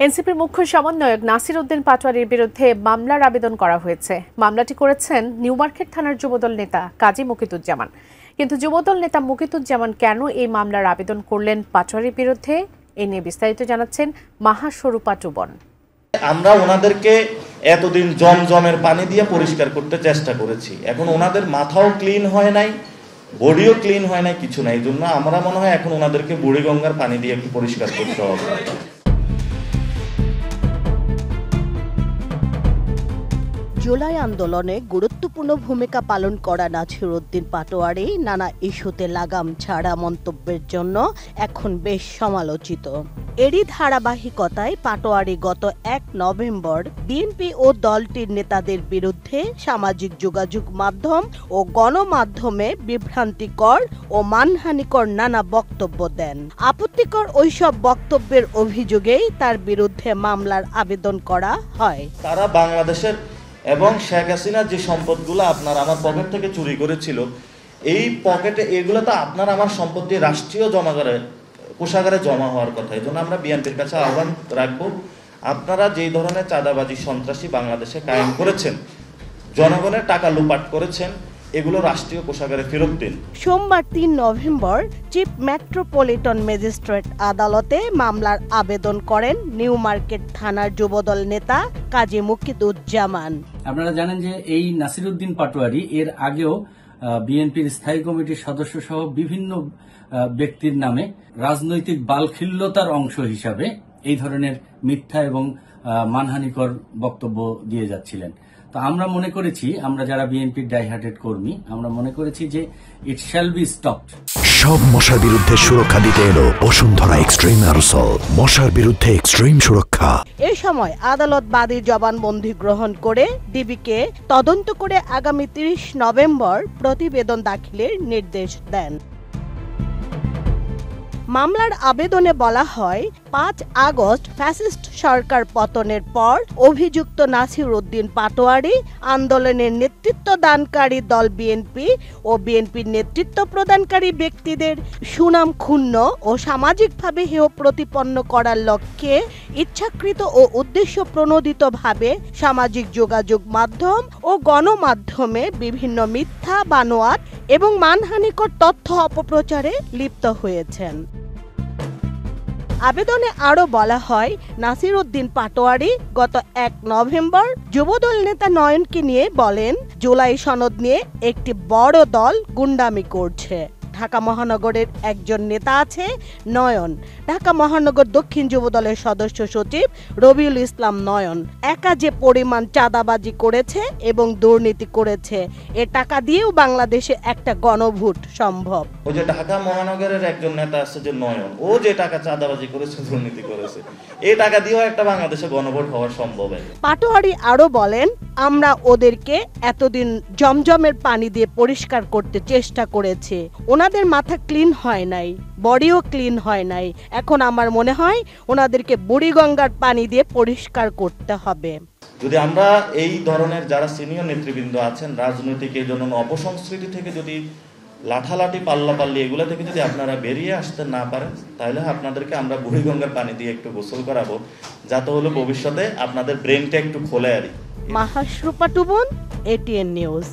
এনসিপির মুখ্য সমন্বয়ক নাসির উদ্দিন পাটোয়ারির বিরুদ্ধে মামলার আবেদন করা হয়েছে। মামলাটি করেছেন নিউ মার্কেট থানার যুবদল নেতা কাজী মুকিতুজ্জামান। কিন্তু যুবদল নেতা মুকিতুজ্জামান কেন এই মামলার আবেদন করলেন পাটোয়ারির বিরুদ্ধে, এ নিয়ে বিস্তারিত জানাচ্ছেন মাহা স্বরূপা টুবন। আমরা ওনাদেরকে এতদিন জমজমের পানি দিয়ে পরিষ্কার করতে চেষ্টা করেছি, এখন ওনাদের মাথাও ক্লিন হয় নাই, বডিও ক্লিন হয় নাই, কিছু নাই। এই জন্য আমরা মনে হয় এখন ওনাদেরকে বুড়িগঙ্গার পানি দিয়ে একটু পরিষ্কার করতে হবে। জুলাই আন্দোলনে গুরুত্বপূর্ণ ভূমিকা পালন করা নাসির উদ্দিন পাটোয়ারি নানা ইস্যুতে লাগাম ছাড়া মন্তব্যের জন্য এখন বেশ সমালোচিত। এরই ধারাবাহিকতায় পাটোয়ারি গত ১ নভেম্বর বিএনপি ও দলটির নেতাদের বিরুদ্ধে সামাজিক যোগাযোগ মাধ্যম ও গণমাধ্যমে বিভ্রান্তিকর ও মানহানিকর নানা বক্তব্য দেন। আপত্তিকর ওইসব বক্তব্যের অভিযোগেই তার বিরুদ্ধে মামলার আবেদন করা হয়। তারা বাংলাদেশের এবং শেখ হাসিনার যে সম্পদগুলো আপনার আমার পকেট থেকে চুরি করেছিল, এই পকেটে এগুলো তো আপনার আমার সম্পত্তি রাষ্ট্রীয় কোষাগারে জমা হওয়ার কথা। এই জন্য আমরা বিএনপির কাছে আহ্বান রাখবো, আপনারা যেই ধরনের চাঁদাবাজি সন্ত্রাসী বাংলাদেশে কায়েম করেছেন, জনগণের টাকা লুপাট করেছেন, এগুলো রাষ্ট্রীয় কোষাগারে ফেরত দিন। সোমবার ৩ নভেম্বর চিফ মেট্রোপলিটন ম্যাজিস্ট্রেট আদালতে মামলার আবেদন করেন নিউ মার্কেট থানার যুবদল নেতা কাজী মুকিতুজ্জামান। আপনারা জানেন যে এই নাসির উদ্দিন পাটোয়ারি এর আগেও বিএনপির স্থায়ী কমিটির সদস্য সহ বিভিন্ন ব্যক্তির নামে রাজনৈতিক বালখিল্যতার অংশ হিসাবে এই ধরনের মিথ্যা এবং মানহানিকর বক্তব্য দিয়ে যাচ্ছিলেন। তো আমরা মনে করেছি, আমরা যারা বিএনপির ডাইহার্টেড কর্মী, আমরা মনে করেছি যে ইট শ্যাল বি স্টপড। সব মশার বিরুদ্ধে সুরক্ষা দিতে এলো বসুন্ধরা এক্সট্রিম অ্যারোসল, মশার বিরুদ্ধে এক্সট্রিম সুরক্ষা। এই সময় আদালত বাদীর জবানবন্দি গ্রহণ করে ডিবিকে তদন্ত করে আগামী ৩০ নভেম্বর প্রতিবেদন দাখিলের নির্দেশ দেন। মামলার আবেদনে বলা হয়, ৫ আগস্ট ফ্যাসিস্ট সরকার পতনের পর অভিযুক্ত নাসির উদ্দিন পাটোয়ারি আন্দোলনের নেতৃত্ব দানকারী দল বিএনপি ও বিএনপির নেতৃত্ব প্রদানকারী ব্যক্তিদের সুনাম ক্ষুণ্ণ ও সামাজিকভাবে হেয় প্রতিপন্ন করার লক্ষ্যে ইচ্ছাকৃত ও উদ্দেশ্য প্রণোদিতভাবে সামাজিক যোগাযোগ মাধ্যম ও গণমাধ্যমে বিভিন্ন মিথ্যা, বানোয়াট এবং মানহানিকর তথ্য অপপ্রচারে লিপ্ত হয়েছেন। আবেদনে আরো বলা হয়, নাসির উদ্দিন পাটোয়ারি গত ১ নভেম্বর যুবদল নেতা নয়নকে নিয়ে বলেন, জুলাই সনদ নিয়ে একটি বড় দল গুন্ডামি করছে। ঢাকা মহানগরের একজন নেতা আছে নয়ন, ঢাকা মহানগর দক্ষিণ যুবদলের সদস্য সচিব রবিউল ইসলাম নয়ন একা যে পরিমাণ চাঁদাবাজি করেছে এবং দুর্নীতি করেছে, এ টাকা দিয়েও বাংলাদেশে একটা গণভোট সম্ভব। ও যে ঢাকা মহানগরের একজন নেতা আছে যে নয়ন, ও যে টাকা চাঁদাবাজি করেছে, দুর্নীতি করেছে, এই টাকা দিয়েও একটা বাংলাদেশে গণভোট হওয়া সম্ভব। পাটোয়ারি আরো বলেন, আমরা ওদেরকে এতদিন জমজমের পানি দিয়ে পরিষ্কার করতে চেষ্টা করেছি, ওনাদের মাথা ক্লিন হয় নাই, বডিও ক্লিন হয় নাই। এখন আমার মনে হয় ওনাদেরকে বুড়িগঙ্গার পানি দিয়ে পরিষ্কার করতে হবে। যদি আমরা এই ধরনের যারা সিনিয়র নেতৃবৃন্দ আছেন রাজনৈতিক এই জন্য অপসংস্কৃতি থেকে যদি লাঠালাঠি পাল্লাপাল্লি এগুলো থেকে যদি আপনারা বেরিয়ে আসতে না পারেন, তাহলে আপনাদেরকে আমরা বুড়িগঙ্গার পানি দিয়ে একটু গোসল করাবো, যাতে হলো ভবিষ্যতে আপনাদের ব্রেনটা একটু খোলে। মাহা স্বরূপা টুবন, এটিএন নিউজ।